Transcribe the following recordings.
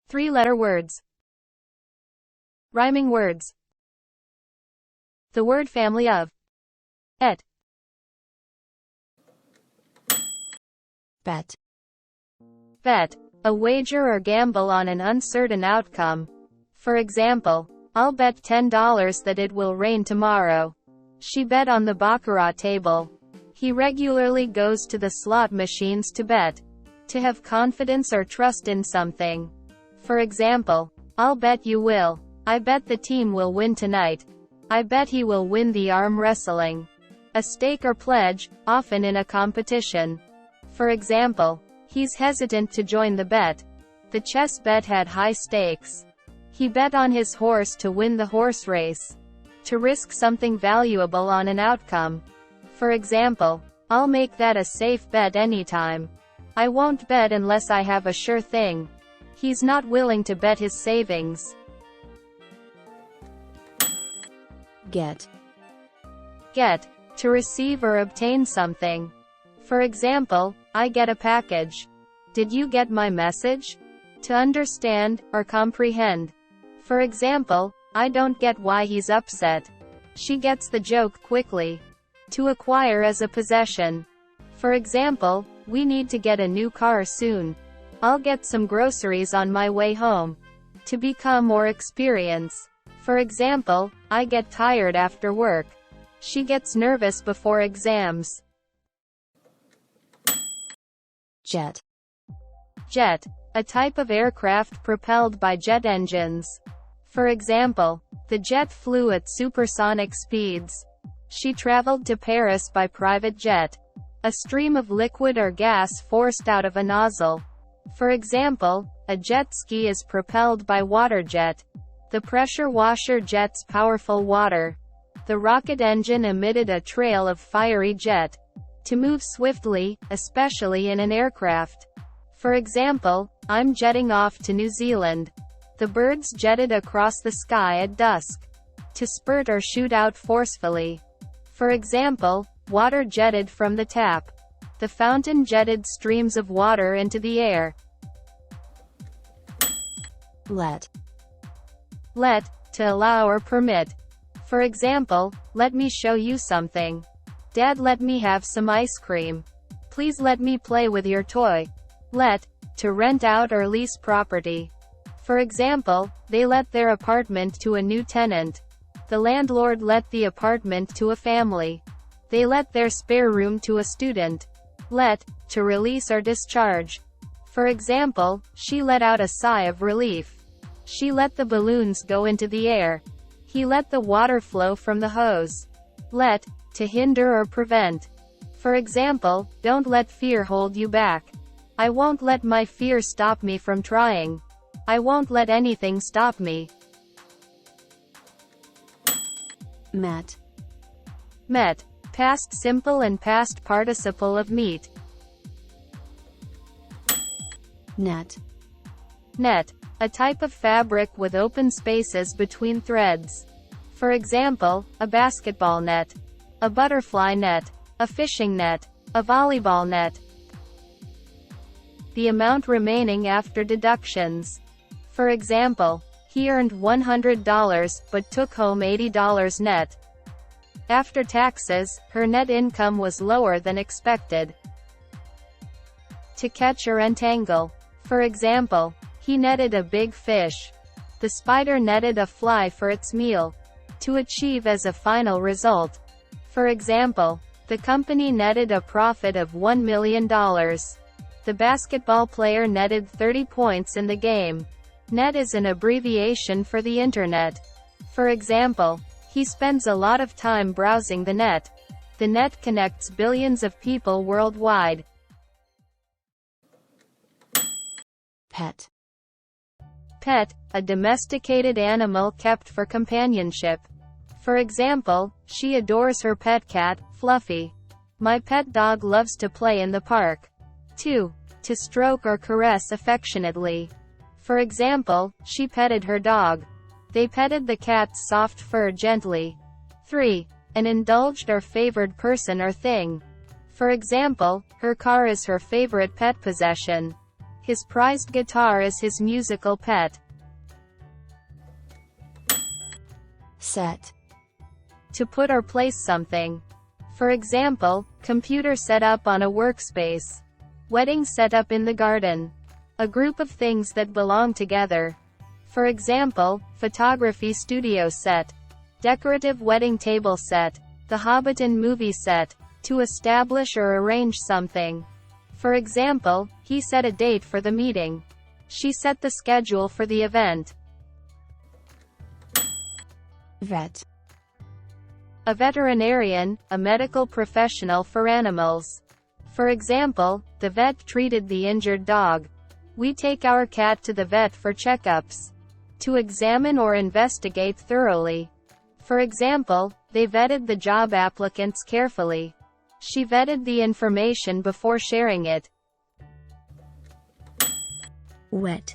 Three-letter words. Rhyming words. The word family of. Et. Bet. Bet. A wager or gamble on an uncertain outcome. For example, I'll bet $10 that it will rain tomorrow. She bet on the baccarat table. He regularly goes to the slot machines to bet. To have confidence or trust in something. For example, I'll bet you will. I bet the team will win tonight. I bet he will win the arm wrestling. A stake or pledge, often in a competition. For example, he's hesitant to join the bet. The chess bet had high stakes. He bet on his horse to win the horse race. To risk something valuable on an outcome. For example, I'll make that a safe bet anytime. I won't bet unless I have a sure thing. He's not willing to bet his savings. Get. Get. To receive or obtain something. For example, I get a package. Did you get my message? To understand, or comprehend. For example, I don't get why he's upset. She gets the joke quickly. To acquire as a possession. For example, we need to get a new car soon. I'll get some groceries on my way home. To become or experience. For example, I get tired after work. She gets nervous before exams. Jet. Jet. A type of aircraft propelled by jet engines. For example, the jet flew at supersonic speeds. She traveled to Paris by private jet. A stream of liquid or gas forced out of a nozzle. For example, a jet ski is propelled by water jet. The pressure washer jets powerful water. The rocket engine emitted a trail of fiery jet. To move swiftly, especially in an aircraft. For example, I'm jetting off to New Zealand. The birds jetted across the sky at dusk. To spurt or shoot out forcefully. For example, water jetted from the tap. The fountain jetted streams of water into the air. Let. Let. To allow or permit. For example, let me show you something. Dad, let me have some ice cream. Please let me play with your toy. Let. To rent out or lease property. For example, they let their apartment to a new tenant. The landlord let the apartment to a family. They let their spare room to a student. Let. To release or discharge. For example, she let out a sigh of relief. She let the balloons go into the air. He let the water flow from the hose. Let. To hinder or prevent. For example, don't let fear hold you back. I won't let my fear stop me from trying. I won't let anything stop me. Met. Met. Past simple and past participle of meet. Net. Net. A type of fabric with open spaces between threads. For example, a basketball net. A butterfly net. A fishing net. A volleyball net. The amount remaining after deductions. For example, he earned $100, but took home $80 net. After taxes, her net income was lower than expected. To catch or entangle. For example, he netted a big fish. The spider netted a fly for its meal. To achieve as a final result. For example, the company netted a profit of $1 million. The basketball player netted 30 points in the game. Net is an abbreviation for the internet. For example, he spends a lot of time browsing the net. The net connects billions of people worldwide. Pet. Pet, a domesticated animal kept for companionship. For example, she adores her pet cat, Fluffy. My pet dog loves to play in the park. 2. To stroke or caress affectionately. For example, she petted her dog. They petted the cat's soft fur gently. 3. An indulged or favored person or thing. For example, her car is her favorite pet possession. His prized guitar is his musical pet. Set. To put or place something. For example, computer set up on a workspace. Wedding set up in the garden. A group of things that belong together. For example, photography studio set. Decorative wedding table set. The Hobbiton movie set. To establish or arrange something. For example, he set a date for the meeting. She set the schedule for the event. Vet. A veterinarian, a medical professional for animals. For example, the vet treated the injured dog. We take our cat to the vet for checkups. To examine or investigate thoroughly. For example, they vetted the job applicants carefully. She vetted the information before sharing it. Wet.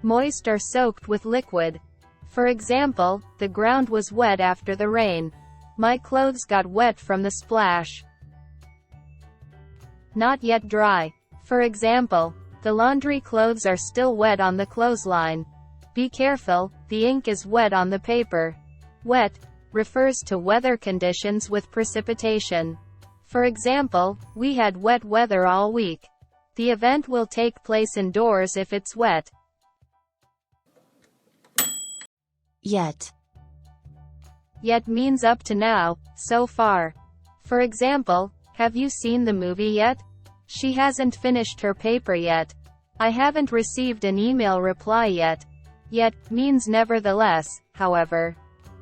Moist or soaked with liquid. For example, the ground was wet after the rain. My clothes got wet from the splash. Not yet dry. For example, the laundry clothes are still wet on the clothesline. Be careful, the ink is wet on the paper. Wet refers to weather conditions with precipitation. For example, we had wet weather all week. The event will take place indoors if it's wet. Yet. Yet means up to now, so far. For example, have you seen the movie yet? She hasn't finished her paper yet. I haven't received an email reply yet. Yet means nevertheless, however.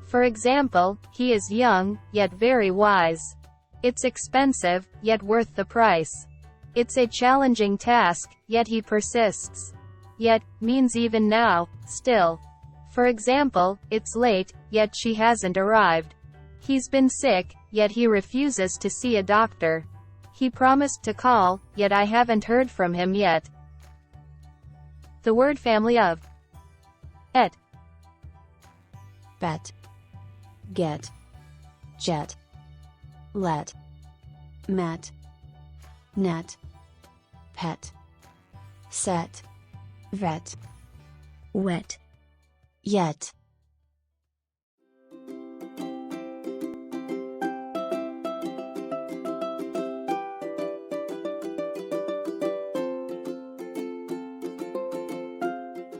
For example, he is young, yet very wise. It's expensive, yet worth the price. It's a challenging task, yet he persists. Yet means even now, still. For example, it's late, yet she hasn't arrived. He's been sick, yet he refuses to see a doctor. He promised to call, yet I haven't heard from him yet. The word family of et. Bet. Get. Jet. Let. Met. Net. Pet. Set. Vet. Wet. Yet.